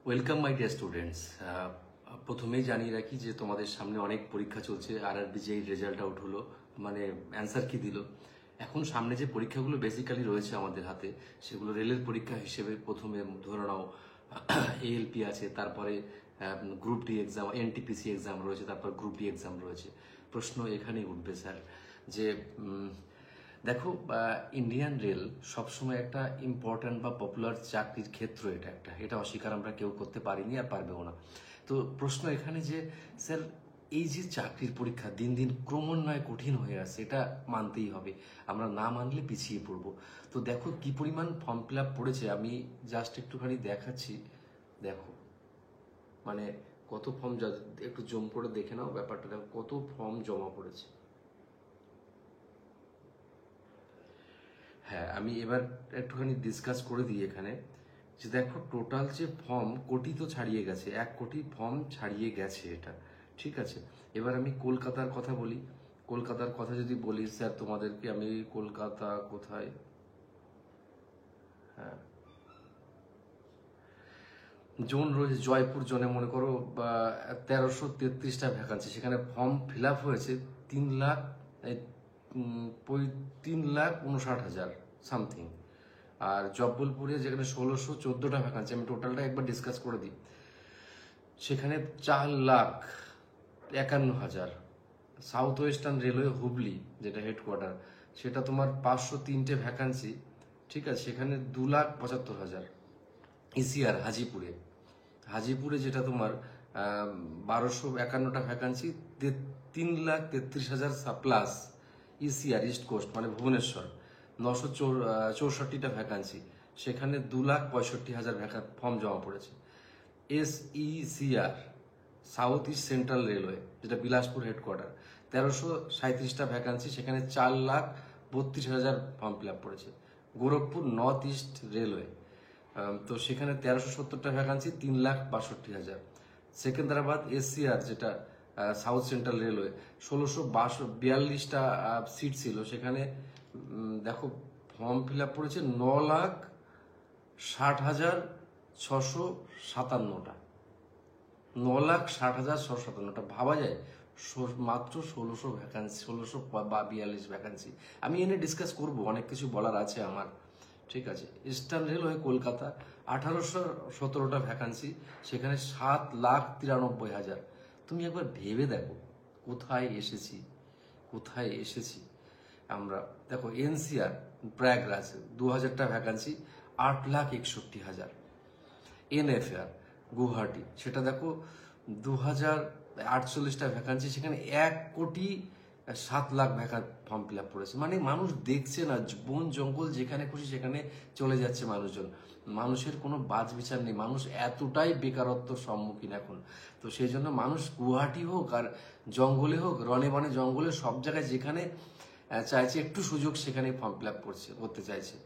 Welcome my dear students. প্রথমেই জানিয়ে রাখি যে তোমাদের সামনে অনেক পরীক্ষা চলছে। আরআরবি যেই রেজাল্ট আউট হলো, মানে অ্যান্সার কি দিল, এখন সামনে যে পরীক্ষাগুলো বেসিক্যালি রয়েছে আমাদের হাতে, সেগুলো রেলের পরীক্ষা হিসেবে প্রথমে ধরে নাও এএলপি আছে, তারপরে group D exam, NTPC exam রয়েছে, তারপর গ্রুপ ডি এক্সাম রয়েছে। প্রশ্ন এখানেই উঠবে স্যার যে দেখো, ইন্ডিয়ান রেল সবসময় একটা ইম্পর্ট্যান্ট বা পপুলার চাকরির ক্ষেত্র। এটা অস্বীকার আমরা কেউ করতে পারিনি আর পারবেও না। তো প্রশ্ন এখানে যে স্যার, এই যে চাকরির পরীক্ষা দিন দিন ক্রমান্বয়ে কঠিন হয়ে আসছে, এটা মানতেই হবে, আমরা না মানলে পিছিয়ে পড়বো। তো দেখো কি পরিমাণ ফর্ম ফিল আপ পড়েছে, আমি জাস্ট একটুখানি দেখাচ্ছি। দেখো মানে কত ফর্ম, একটু জম করে দেখে নাও ব্যাপারটা, দেখো কত ফর্ম জমা পড়েছে। হ্যাঁ, আমি এবার একটুখানি ডিসকাস করে দিই এখানে যে দেখো টোটাল যে ফর্ম কোটি তো ছাড়িয়ে গেছে, 1 কোটি ফর্ম ছাড়িয়ে গেছে এটা, ঠিক আছে। এবার আমি কলকাতার কথা বলি। কলকাতার কথা যদি বলি স্যার তোমাদেরকে, আমি কলকাতা কোথায়, হ্যাঁ জোন রয়েছে, জয়পুর জোনে মনে করো 1333টা ভ্যাকান্সি, সেখানে ফর্ম ফিল আপ হয়েছে 3 লাখ 3,59,000 সামথিং। আর জব্বলপুরে যেখানে 1614টা ভ্যাকান্সি, আমি টোটালটা একবার ডিসকাস করে দিই, সেখানে 4,51,000। সাউথ ওয়েস্টার্ন রেলওয়ে হুবলি যেটা হেডকোয়ার্টার, সেটা তোমার 503টে ভ্যাকান্সি, ঠিক আছে, সেখানে 2,75,000। ইসিআর হাজিপুরে যেটা তোমার 1,251টা vacancy, 3,33,000 plus. ECR east coast মানে ভুবনেশ্বর, 964টা ভ্যাকান্সি, সেখানে 2,65,000 ফর্ম জমা পড়েছে। SECR south east central railway যেটা বিলাসপুর হেডকোয়ার্টার, 1,337টা ভ্যাকান্সি, সেখানে 4,32,000 ফর্ম ফিল আপ পড়েছে। গোরখপুর নর্থ ইস্ট রেলওয়ে, তো সেখানে 1,370টা ভ্যাকান্সি, 3,62,000। সেকেন্দ্রাবাদ এসসিআর যেটা সাউথ সেন্ট্রাল রেলওয়ে, 1,642টা সিট ছিল, সেখানে দেখো ফর্ম ফিল আপ পড়েছে 9,60,657টা। 9,60,657টা, ভাবা যায় মাত্র 1,600 ভ্যাকান্সি, 1,642 ভ্যাকান্সি। আমি এনে ডিসকাস করব, অনেক কিছু বলার আছে আমার, ঠিক আছে। ইস্টার্ন রেলওয়ে কলকাতা, 1,817টা ভ্যাকান্সি, সেখানে 7,93,000। তুমি একবার ভেবে দেখো কোথায় এসেছি, কোথায় এসেছি আমরা। দেখো এনসিআর প্রয়াগরাজ 2,000টা ভ্যাকান্সি, 8,61,000। এনএফআর গুয়াহাটি, সেটা দেখো 2,048টা ভ্যাকান্সি, সেখানে 1,07,00,000 ফর্ম ফিল আপ করেছে। মানে মানুষ দেখছে না, বন জঙ্গল যেখানে খুশি সেখানে চলে যাচ্ছে মানুষজন, মানুষের কোনো বাজ বিচার নেই, মানুষ এতটাই বেকারত্বর সম্মুখীন এখন। তো সেই জন্য মানুষ গুয়াহাটি হোক আর জঙ্গলে হোক, রনে বনে জঙ্গলে, সব জায়গায় যেখানে চাইছে একটু সুযোগ, সেখানে ফর্ম ফিল আপ করতে চাইছে।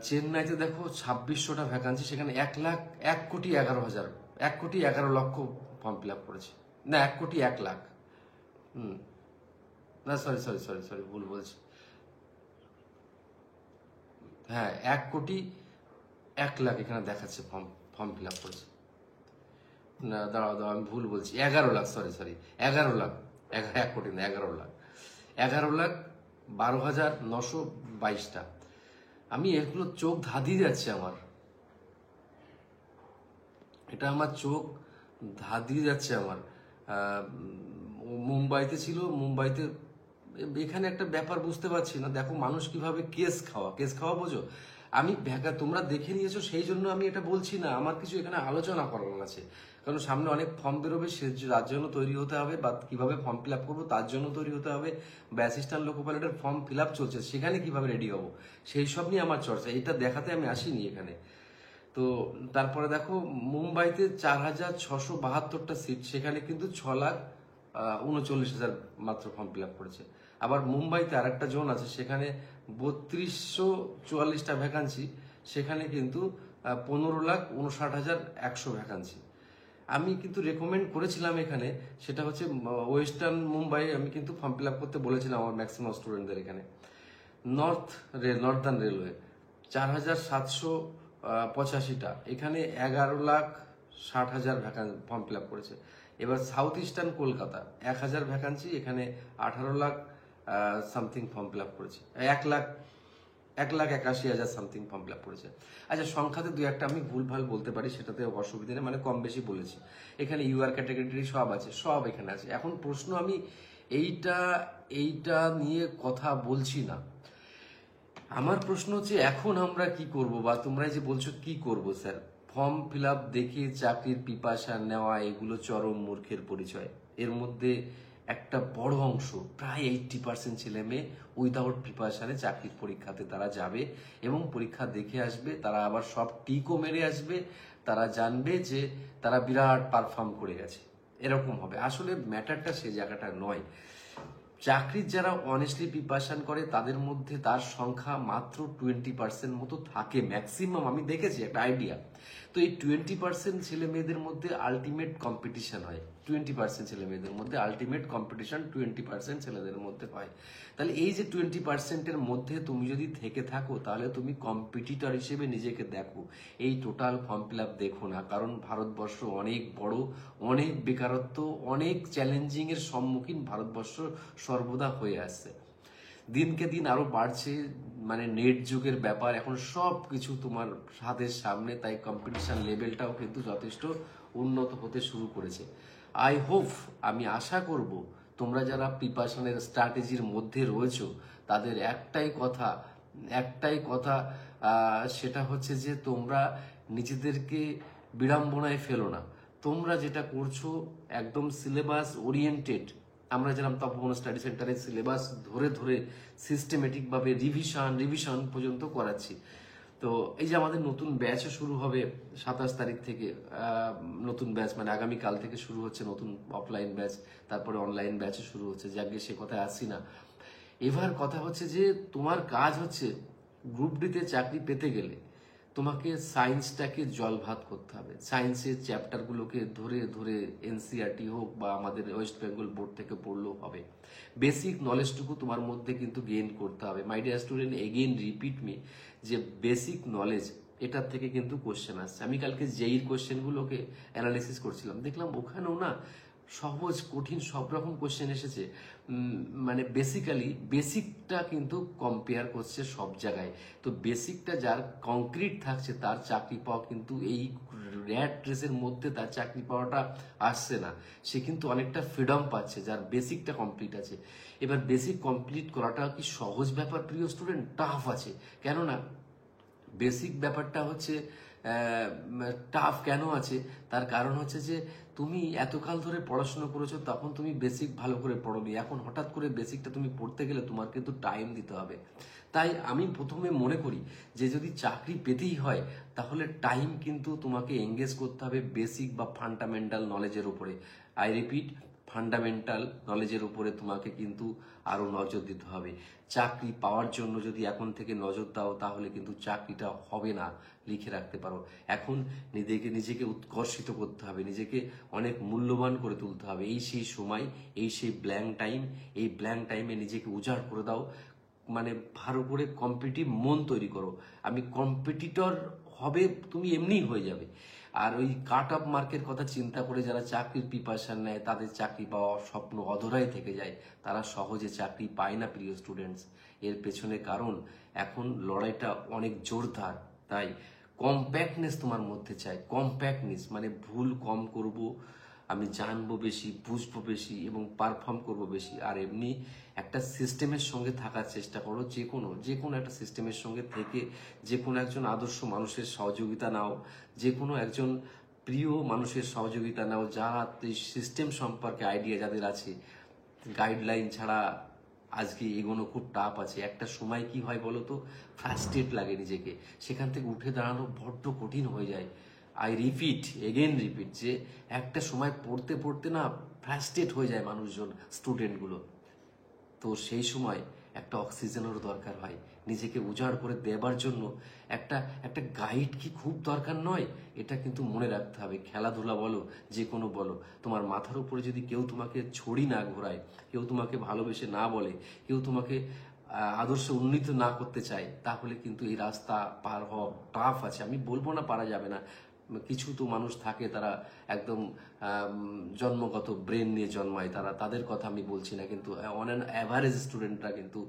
চেন্নাইতে দেখো 2,600টা ভ্যাকান্সি, সেখানে 1,11,000, 1,11,00,000 ফর্ম ফিল আপ করেছে। না, 1,01,00,000, না সরি ভুল বলছি। হ্যাঁ, 1,01,00,000 এখানে দেখাচ্ছে ফর্ম ফিল আপ করেছে। না দাঁড়াও আমি ভুল বলছি, 11,00,000, সরি 11,00,000, 1 কোটি না, 11,00,000, 11,12,922টা। আমি এগুলো চোখ ধাঁধিয়ে যাচ্ছে আমার, এটা আমার চোখ ধাঁধিয়ে যাচ্ছে আমার। মুম্বাইতে ছিল, মুম্বাইতে, এখানে একটা ব্যাপার বুঝতে পারছি না। দেখো মানুষ কিভাবে কেস খাওয়া বোঝো। আমি তোমরা দেখে নিয়েছো, সেই জন্য আমি এটা বলছি না, আমার কিছু এখানে আলোচনা করার আছে। কারণ সামনে অনেক ফর্ম বেরোবে, তার জন্য তৈরি হতে হবে, বা কিভাবে ফর্ম ফিল আপ করবো তার জন্য তৈরি হতে হবে, বা অ্যাসিস্ট্যান্ট লোকো পাইলটের ফর্ম ফিল আপ চলছে, সেখানে কিভাবে রেডি হবো, সেই সব নিয়ে আমার চর্চা। এটা দেখাতে আমি আসিনি এখানে। তো তারপরে দেখো মুম্বাইতে 4,672টা সিট, সেখানে কিন্তু 6,39,000 মাত্র ফর্ম ফিল আপ করেছে। আবার মুম্বাইতে আরেকটা জোন আছে, সেখানে 3,244টা ভ্যাকান্সি, সেখানে কিন্তু 15,59,100 ভ্যাকান্সি। আমি কিন্তু রেকমেন্ড করেছিলাম এখানে, সেটা হচ্ছে ওয়েস্টার্ন মুম্বাই, আমি কিন্তু ফর্ম ফিল আপ করতে বলেছিলাম আমার ম্যাক্সিমাম স্টুডেন্টদের। এখানে নর্দার্ন রেলওয়ে 4,700 85টা, এখানে 11,60,000 ফর্ম ফিল আপ করেছে। এবার সাউথ ইস্টার্ন কলকাতা 1,000 ভ্যাকান্সি, এখানে 18,00,000 সামথিং ফর্ম ফিল আপ করেছে, 1,81,000 সামথিং ফর্ম ফিল আপ করেছে। আচ্ছা, সংখ্যাতে দু একটা আমি ভুলভাল বলতে পারি, সেটাতে অসুবিধা নেই, মানে কম বেশি বলেছি। এখানে ইউআর ক্যাটাগরি সব আছে, সব এখানে আছে। এখন প্রশ্ন, আমি এইটা এইটা নিয়ে কথা বলছি না। আমার প্রশ্ন হচ্ছে এখন আমরা কি করব, বা তোমরা যে বলছো কি করব স্যার, ফর্ম ফিল আপ দেখে চাকরির পিপাসা নেওয়া, এগুলো চরম মূর্খের পরিচয়। এর মধ্যে একটা বড় অংশ, প্রায় 80% ছেলে মেয়ে উইদাউট প্রিপারেশনে চাকরির পরীক্ষাতে তারা যাবে এবং পরীক্ষা দেখে আসবে, তারা আবার সব টিকও মেরে আসবে, তারা জানবে যে তারা বিরাট পারফর্ম করে গেছে, এরকম হবে। আসলে ম্যাটারটা সে জায়গাটা নয়। চাকরির যারা অনেস্টলি প্রিপারেশন করে তাদের মধ্যে তার সংখ্যা মাত্র 20% মতো থাকে ম্যাক্সিমাম, আমি দেখেছি একটা আইডিয়া। তো এই 20% ছেলে মেয়েদের মধ্যে আলটিমেট কম্পিটিশন হয়, 20% ছেলে মেয়েদের মধ্যে আলটিমেট কম্পিটিশন 20% ছেলেদের মধ্যে হয়। তাহলে এই যে 20%-এর মধ্যে তুমি যদি থেকে থাকো, তাহলে তুমি কম্পিটিটর হিসেবে নিজেকে দেখো। এই টোটাল ফর্ম ফিল আপ দেখো না, কারণ ভারতবর্ষ অনেক বড়, অনেক বেকারত্ব, অনেক চ্যালেঞ্জিং এর সম্মুখীন ভারতবর্ষ সর্বদা হয়ে আসছে। দিনকে দিন আরো বাড়ছে, মানে নেট যুগের ব্যাপার, এখন সব কিছু তোমার হাতের সামনে, তাই কম্পিটিশন লেভেলটাও কিন্তু যথেষ্ট উন্নত হতে শুরু করেছে। আই হোপ, আমি আশা করব তোমরা যারা প্রিপারেশনের স্ট্র্যাটেজির মধ্যে রয়েছো, তাদের একটাই কথা, সেটা হচ্ছে যে তোমরা নিজেদেরকে বিড়ম্বনায় ফেলো না। তোমরা যেটা করছো একদম সিলেবাস ওরিয়েন্টেড, আমরা যেরকম তপবন স্টাডি সেন্টারে সিলেবাস ধরে ধরে সিস্টেমেটিকভাবে রিভিশন পর্যন্ত করাচ্ছি। তো এই যে আমাদের নতুন ব্যাচও শুরু হবে 27 তারিখ থেকে, নতুন ব্যাচ মানে আগামীকাল থেকে শুরু হচ্ছে নতুন অফলাইন ব্যাচ, তারপরে অনলাইন ব্যাচও শুরু হচ্ছে, যাকে সে কথায় আসছি না। এবার কথা হচ্ছে যে তোমার কাজ হচ্ছে গ্রুপ ডিতে চাকরি পেতে গেলে তোমাকে সায়েন্সটাকে জল ভাত করতে হবে। সায়েন্সের চ্যাপ্টারগুলোকে ধরে ধরে এনসিআরটি হোক বা আমাদের ওয়েস্ট বেঙ্গল বোর্ড থেকে পড়লেও হবে। বেসিক নলেজটুকু তোমার মধ্যে কিন্তু গেইন করতে হবে। My dear student, again repeat me, যে বেসিক নলেজ, এটার থেকে কিন্তু কোশ্চেন আসছে। আমি কালকে জেইর কোশ্চেনগুলোকে অ্যানালিসিস করছিলাম, দেখলাম ওখানেও না সহজ কঠিন সব রকম কোশ্চেন এসেছে। মানে বেসিকটা কিন্তু কম্পেয়ার করছে সব জায়গায়। তো বেসিকটা যার কংক্রিট থাকছে তার চাকরি পাওয়া কিন্তু এই র্যাট রেসের মধ্যে তার চাকরি পাওয়াটা আসছে না, সে কিন্তু অনেকটা ফ্রিডম পাচ্ছে যার বেসিকটা কমপ্লিট আছে। এবার বেসিক কমপ্লিট করাটা কি সহজ ব্যাপার প্রিয় স্টুডেন্ট? টাফ আছে। কেননা বেসিক ব্যাপারটা হচ্ছে টাফ কেন আছে, তার কারণ হচ্ছে যে তুমি এতকাল ধরে পড়াশোনা করেছো, তখন তুমি বেসিক ভালো করে পড়োনি, এখন হঠাৎ করে বেসিকটা তুমি পড়তে গেলে তোমার কিন্তু টাইম দিতে হবে। তাই আমি প্রথমে মনে করি যে যদি চাকরি পেতেই হয়, তাহলে টাইম কিন্তু তোমাকে এঙ্গেজ করতে হবে বেসিক বা ফান্ডামেন্টাল নলেজের উপরে। আই রিপিট, ফান্ডামেন্টাল নলেজের উপরে তোমাকে কিন্তু আরো নজর দিতে হবে। চাকরি পাওয়ার জন্য যদি এখন থেকে নজর দাও, তাহলে কিন্তু চাকরিটা হবে না, লিখে রাখতে পারো। এখন নিজেকে উৎকর্ষিত করতে হবে, নিজেকে অনেক মূল্যবান করে তুলতে হবে। এই সেই সময়, এই সেই ব্ল্যাঙ্ক টাইম, এই ব্ল্যাঙ্ক টাইমে নিজেকে উজাড় করে দাও, মানে ভালো করে কম্পিটিটিভ মন তৈরি করো। আমি কম্পিটিটর হবে তুমি এমনিই হয়ে যাবে। আর ওই কাট অফ মার্কের কথা চিন্তা করে যারা চাকরির প্রিপারেশন নেয়, তাদের চাকরি পাওয়া স্বপ্ন অধরাই থেকে যায়, তারা সহজে চাকরি পায় না প্রিয় স্টুডেন্টস। এর পেছনে কারণ এখন লড়াইটা অনেক জোরদার। তাই কম্প্যাক্টনেস তোমার মধ্যে চাই, কম্প্যাক্টনেস মানে ভুল কম করব, আমি জানবো বেশি, বুঝবো বেশি এবং পারফর্ম করব বেশি। আর এমনি একটা সিস্টেমের সঙ্গে থাকার চেষ্টা করো, যে কোনো একটা সিস্টেমের সঙ্গে থেকে যে কোনো একজন আদর্শ মানুষের সহযোগিতা নাও, যে কোনো একজন প্রিয় মানুষের সহযোগিতা নাও, যারা এই সিস্টেম সম্পর্কে আইডিয়া যাদের আছে। গাইডলাইন ছাড়া আজকে এগোনো খুব টাফ আছে। একটা সময় কি হয় বলো তো, ফ্রাস্ট্রেট লাগে নিজেকে, সেখান থেকে উঠে দাঁড়ানো বড্ড কঠিন হয়ে যায়। আই রিপিট, এগেন রিপিট, যে একটা সময় পড়তে পড়তে না ফ্রাস্ট্রেট হয়ে যায় মানুষজন, স্টুডেন্টগুলো। তো সেই সময় একটা অক্সিজেনেরও দরকার হয়, নিজেকে উজাড় করে দেবার জন্য একটা একটা গাইড কি খুব দরকার নয়? এটা কিন্তু মনে রাখতে হবে। খেলাধুলা বলো, যে কোনো বলো, তোমার মাথার উপরে যদি কেউ তোমাকে ছড়ি না ঘোরায়, কেউ তোমাকে ভালোবেসে না বলে, কেউ তোমাকে আদর্শে উন্নীত না করতে চায়, তাহলে কিন্তু এই রাস্তা পার হওয়া টাফ আছে। আমি বলবো না পারা যাবে না, কিছু তো মানুষ থাকে তারা একদম জন্মগত ব্রেন নিয়ে জন্মায়, তাদের কথা আমি বলছি না, কিন্তু অন অ্যান অ্যাভারেজ স্টুডেন্টরা কিন্তু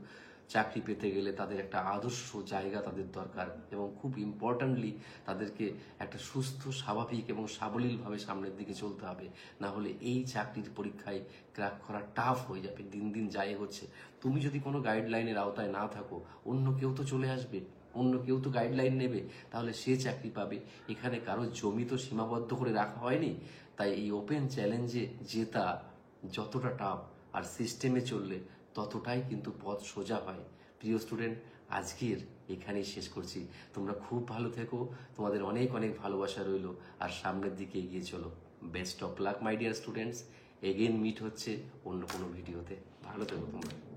চাকরি পেতে গেলে তাদের একটা আদর্শ জায়গা তাদের দরকার, এবং খুব ইম্পর্ট্যান্টলি তাদেরকে একটা সুস্থ, স্বাভাবিক এবং সাবলীলভাবে সামনের দিকে চলতে হবে। না হলে এই চাকরির পরীক্ষায় ক্র্যাক করা টাফ হয়ে যাবে, দিন দিন যাই হচ্ছে। তুমি যদি কোনো গাইডলাইনের আওতায় না থাকো, অন্য কেউ তো চলে আসবে, অন্য কেউ তো গাইডলাইন নেবে, তাহলে সে চাকরি পাবে। এখানে কারো জমি তো সীমাবদ্ধ করে রাখা হয়নি। তাই এই ওপেন চ্যালেঞ্জে জেতা যতটা টাফ, আর সিস্টেমে চললে ততটাই কিন্তু পথ সোজা হয়। প্রিয় স্টুডেন্ট, আজকের এখানেই শেষ করছি। তোমরা খুব ভালো থেকো, তোমাদের অনেক অনেক ভালোবাসা রইলো, আর সামনের দিকে এগিয়ে চলো। Best of luck my dear students. Again meet হচ্ছে অন্য কোনো ভিডিওতে। ভালো থেকো তোমরা।